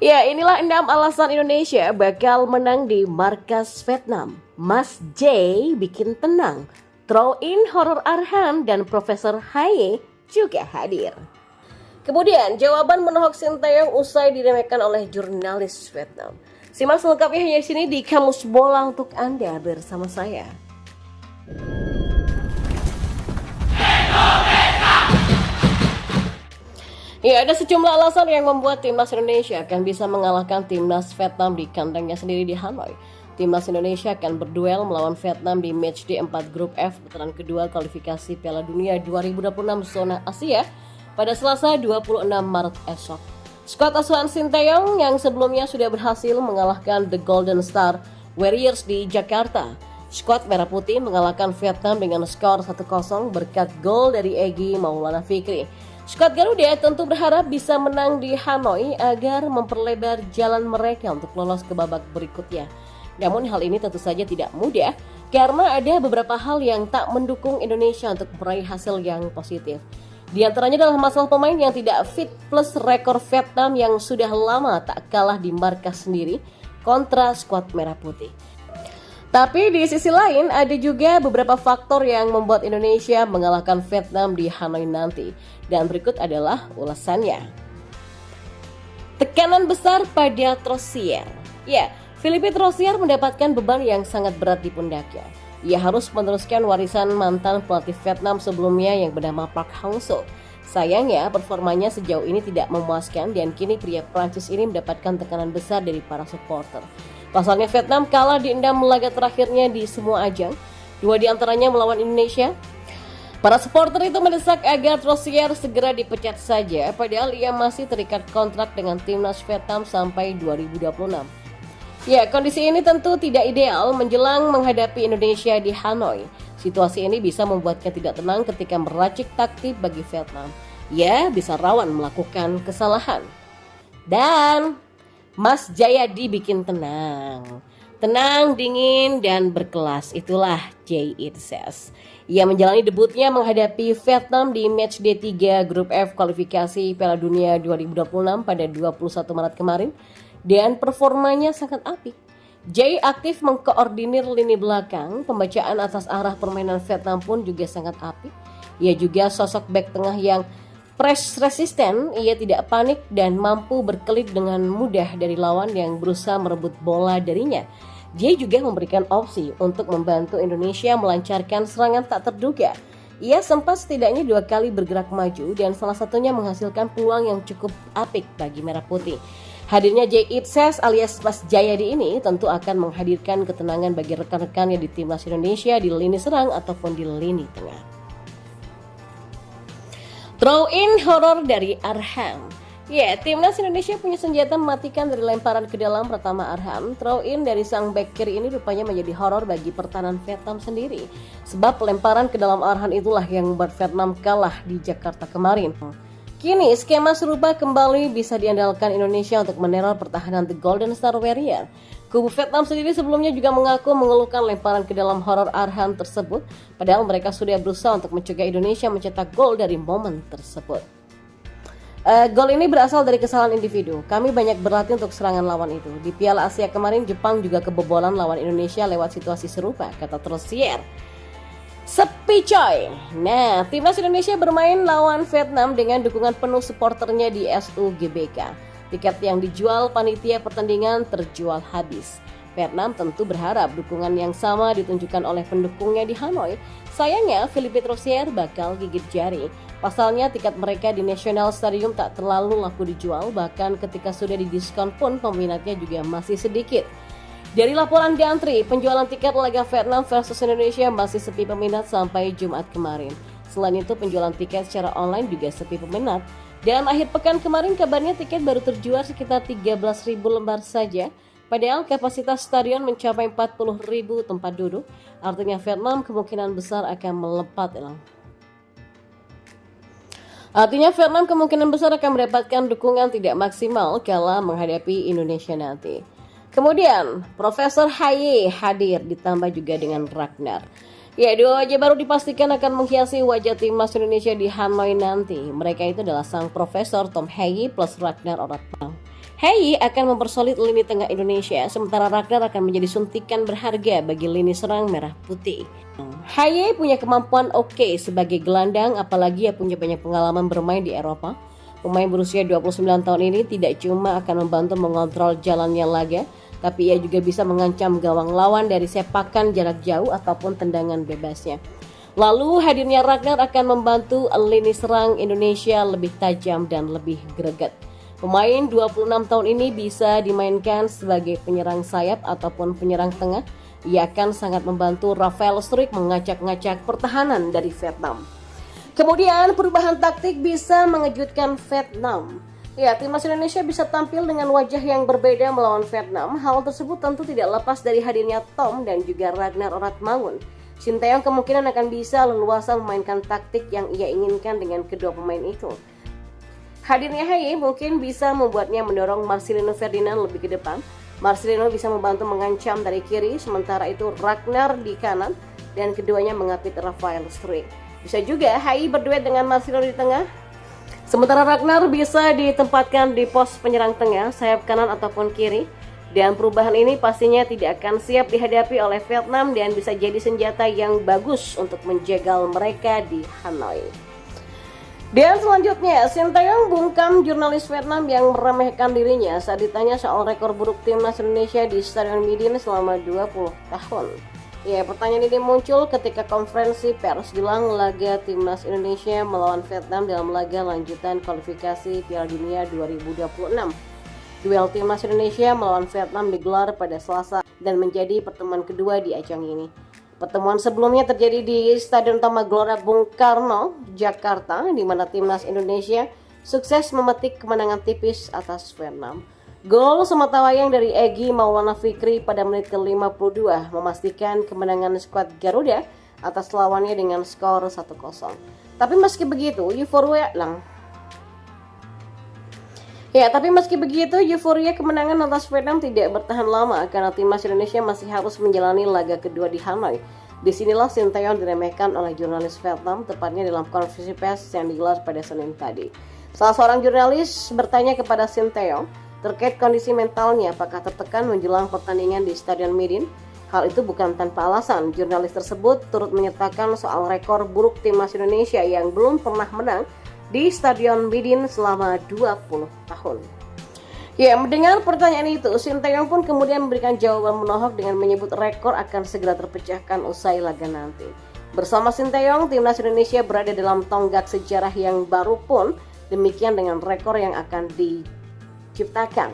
Ya, inilah 6 alasan Indonesia bakal menang di markas Vietnam. Mas J bikin tenang. Throw in horror Arhan dan Profesor Haye juga hadir. Kemudian, jawaban menohok Sinteyong usai diremehkan oleh jurnalis Vietnam. Simak selengkapnya hanya di sini di Kamus Bola untuk Anda bersama saya. Ya, ada sejumlah alasan yang membuat timnas Indonesia akan bisa mengalahkan timnas Vietnam di kandangnya sendiri di Hanoi. Timnas Indonesia akan berduel melawan Vietnam di matchday 4 grup F putaran kedua kualifikasi Piala Dunia 2026 zona Asia pada Selasa 26 Maret esok. Skuad asuhan Sinteyong yang sebelumnya sudah berhasil mengalahkan The Golden Star Warriors di Jakarta. Skuad Merah Putih mengalahkan Vietnam dengan skor 1-0 berkat gol dari Egy Maulana Fikri. Skuad Garuda tentu berharap bisa menang di Hanoi agar memperlebar jalan mereka untuk lolos ke babak berikutnya. Namun hal ini tentu saja tidak mudah karena ada beberapa hal yang tak mendukung Indonesia untuk meraih hasil yang positif. Di antaranya adalah masalah pemain yang tidak fit plus rekor Vietnam yang sudah lama tak kalah di markas sendiri kontra skuad Merah Putih. Tapi di sisi lain ada juga beberapa faktor yang membuat Indonesia mengalahkan Vietnam di Hanoi nanti. Dan berikut adalah ulasannya. Tekanan besar pada Trosier. Ya, Philippe Trosier mendapatkan beban yang sangat berat di pundaknya. Ia harus meneruskan warisan mantan pelatih Vietnam sebelumnya yang bernama Park Hang-seo. Sayangnya performanya sejauh ini tidak memuaskan dan kini pria Prancis ini mendapatkan tekanan besar dari para supporter. Pasalnya Vietnam kalah di 6 laga terakhirnya di semua ajang, 2 diantaranya melawan Indonesia. Para supporter itu mendesak agar Trosier segera dipecat saja, padahal ia masih terikat kontrak dengan timnas Vietnam sampai 2026. Ya, kondisi ini tentu tidak ideal menjelang menghadapi Indonesia di Hanoi. Situasi ini bisa membuatnya tidak tenang ketika meracik taktik bagi Vietnam. Ia bisa rawan melakukan kesalahan. Dan Mas Jayadi bikin tenang. Tenang, dingin, dan berkelas. Itulah Jay It Says. Ia menjalani debutnya menghadapi Vietnam di matchday 3 grup F kualifikasi Piala Dunia 2026 pada 21 Maret kemarin. Dan performanya sangat apik. Jay aktif mengkoordinir lini belakang, pembacaan atas arah permainan Vietnam pun juga sangat apik. Ia juga sosok bek tengah yang press resisten, ia tidak panik dan mampu berkelit dengan mudah dari lawan yang berusaha merebut bola darinya. Dia juga memberikan opsi untuk membantu Indonesia melancarkan serangan tak terduga. Ia sempat setidaknya 2 kali bergerak maju dan salah satunya menghasilkan peluang yang cukup apik bagi Merah Putih. Hadirnya Jay It Says alias Mas Jayadi ini tentu akan menghadirkan ketenangan bagi rekan-rekannya di timnas Indonesia di lini serang ataupun di lini tengah. Throw in horror dari Arhan. Ya, timnas Indonesia punya senjata mematikan dari lemparan ke dalam pertama Arhan. Throw in dari sang back kiri ini rupanya menjadi horror bagi pertahanan Vietnam sendiri. Sebab lemparan ke dalam Arhan itulah yang membuat Vietnam kalah di Jakarta kemarin. Kini skema serupa kembali bisa diandalkan Indonesia untuk meneror pertahanan The Golden Star Warrior. Kubu Vietnam sendiri sebelumnya juga mengaku mengeluhkan lemparan ke dalam horror Arhan tersebut, padahal mereka sudah berusaha untuk mencegah Indonesia mencetak gol dari momen tersebut. Gol ini berasal dari kesalahan individu. Kami banyak berlatih untuk serangan lawan itu. Di Piala Asia kemarin Jepang juga kebobolan lawan Indonesia lewat situasi serupa, kata Trosier. Sepi coy. Nah, timnas Indonesia bermain lawan Vietnam dengan dukungan penuh supporternya di SUGBK. Tiket yang dijual panitia pertandingan terjual habis. Vietnam tentu berharap dukungan yang sama ditunjukkan oleh pendukungnya di Hanoi. Sayangnya, Philippe Trosier bakal gigit jari. Pasalnya, tiket mereka di National Stadium tak terlalu laku dijual, bahkan ketika sudah didiskon pun peminatnya juga masih sedikit. Dari laporan Gantri, penjualan tiket laga Vietnam versus Indonesia masih sepi peminat sampai Jumat kemarin. Selain itu, penjualan tiket secara online juga sepi peminat. Dan akhir pekan kemarin kabarnya tiket baru terjual sekitar 13.000 lembar saja. Padahal kapasitas stadion mencapai 40.000 tempat duduk. Artinya Vietnam kemungkinan besar akan melompat. Artinya Vietnam kemungkinan besar akan mendapatkan dukungan tidak maksimal kala menghadapi Indonesia nanti. Kemudian, Profesor Haye hadir ditambah juga dengan Ragnar. Ya, 2 wajah baru dipastikan akan menghiasi wajah timnas Indonesia di Hanoi nanti. Mereka itu adalah sang Profesor Tom Haye plus Ragnar Oratmann. Hei akan mempersolid lini tengah Indonesia, sementara Ragnar akan menjadi suntikan berharga bagi lini serang merah putih. Haye punya kemampuan oke sebagai gelandang, apalagi ia punya banyak pengalaman bermain di Eropa. Pemain berusia 29 tahun ini tidak cuma akan membantu mengontrol jalannya laga, tapi ia juga bisa mengancam gawang lawan dari sepakan jarak jauh ataupun tendangan bebasnya. Lalu hadirnya Ragnar akan membantu lini serang Indonesia lebih tajam dan lebih greget. Pemain 26 tahun ini bisa dimainkan sebagai penyerang sayap ataupun penyerang tengah. Ia akan sangat membantu Rafael Struijk mengacak-ngacak pertahanan dari Vietnam. Kemudian perubahan taktik bisa mengejutkan Vietnam. Ya, timnas Indonesia bisa tampil dengan wajah yang berbeda melawan Vietnam. Hal tersebut tentu tidak lepas dari hadirnya Tom dan juga Ragnar Oratmangun. Sinteyong kemungkinan akan bisa leluasa memainkan taktik yang ia inginkan dengan kedua pemain itu. Hadirnya Haye mungkin bisa membuatnya mendorong Marcelino Ferdinand lebih ke depan. Marcelino bisa membantu mengancam dari kiri, sementara itu Ragnar di kanan dan keduanya mengapit Rafael Struijk. Bisa juga Haye berduet dengan Marcelino di tengah, sementara Ragnar bisa ditempatkan di pos penyerang tengah, sayap kanan ataupun kiri. Dan perubahan ini pastinya tidak akan siap dihadapi oleh Vietnam dan bisa jadi senjata yang bagus untuk menjegal mereka di Hanoi. Dan selanjutnya, Sinteyong bungkam jurnalis Vietnam yang meremehkan dirinya saat ditanya soal rekor buruk timnas Indonesia di Stadion Midin selama 20 tahun. Ya, pertanyaan ini muncul ketika konferensi pers jelang laga timnas Indonesia melawan Vietnam dalam laga lanjutan kualifikasi Piala Dunia 2026. Duel timnas Indonesia melawan Vietnam digelar pada Selasa dan menjadi pertemuan kedua di ajang ini. Pertemuan sebelumnya terjadi di Stadion Utama Gelora Bung Karno, Jakarta, di mana timnas Indonesia sukses memetik kemenangan tipis atas Vietnam. Gol sematawayang dari Egy Maulana Fikri pada menit ke-52 memastikan kemenangan skuad Garuda atas lawannya dengan skor 1-0. Tapi meski begitu, euforia kemenangan atas Vietnam tidak bertahan lama karena timnas Indonesia masih harus menjalani laga kedua di Hanoi. Disinilah Sinteyong diremehkan oleh jurnalis Vietnam, tepatnya dalam konferensi pers yang digelar pada Senin tadi. Salah seorang jurnalis bertanya kepada Sinteyong terkait kondisi mentalnya apakah tertekan menjelang pertandingan di Stadion Midin. Hal itu bukan tanpa alasan. Jurnalis tersebut turut menyertakan soal rekor buruk timnas Indonesia yang belum pernah menang di Stadion Midin selama 20 tahun. Ya, mendengar pertanyaan itu, Sinteyong pun kemudian memberikan jawaban menohok dengan menyebut rekor akan segera terpecahkan usai laga nanti. Bersama Sinteyong, timnas Indonesia berada dalam tonggak sejarah yang baru pun demikian dengan rekor yang akan diciptakan.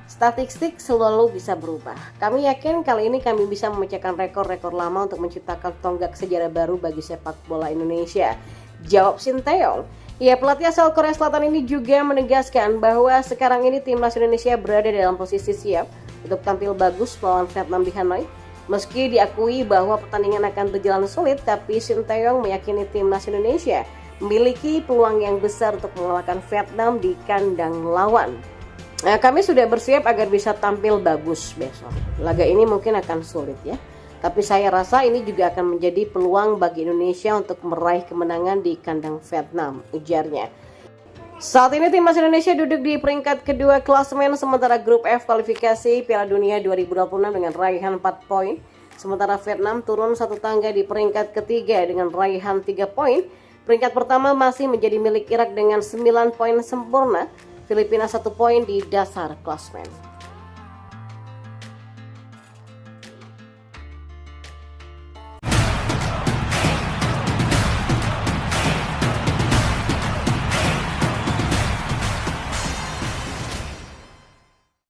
Statistik selalu bisa berubah. Kami yakin kali ini kami bisa memecahkan rekor-rekor lama untuk menciptakan tonggak sejarah baru bagi sepak bola Indonesia, jawab Sinteyong. Ya, pelatih asal Korea Selatan ini juga menegaskan bahwa sekarang ini timnas Indonesia berada dalam posisi siap untuk tampil bagus melawan Vietnam di Hanoi. Meski diakui bahwa pertandingan akan berjalan sulit, tapi Sinteyong meyakini timnas Indonesia memiliki peluang yang besar untuk mengalahkan Vietnam di kandang lawan. Nah, kami sudah bersiap agar bisa tampil bagus besok. Laga ini mungkin akan sulit ya. Tapi saya rasa ini juga akan menjadi peluang bagi Indonesia untuk meraih kemenangan di kandang Vietnam, ujarnya. Saat ini timnas Indonesia duduk di peringkat kedua klasemen sementara grup F kualifikasi Piala Dunia 2026 dengan raihan 4 poin. Sementara Vietnam turun satu tangga di peringkat ketiga dengan raihan 3 poin. Peringkat pertama masih menjadi milik Irak dengan 9 poin sempurna. Filipina 1 poin di dasar klasemen.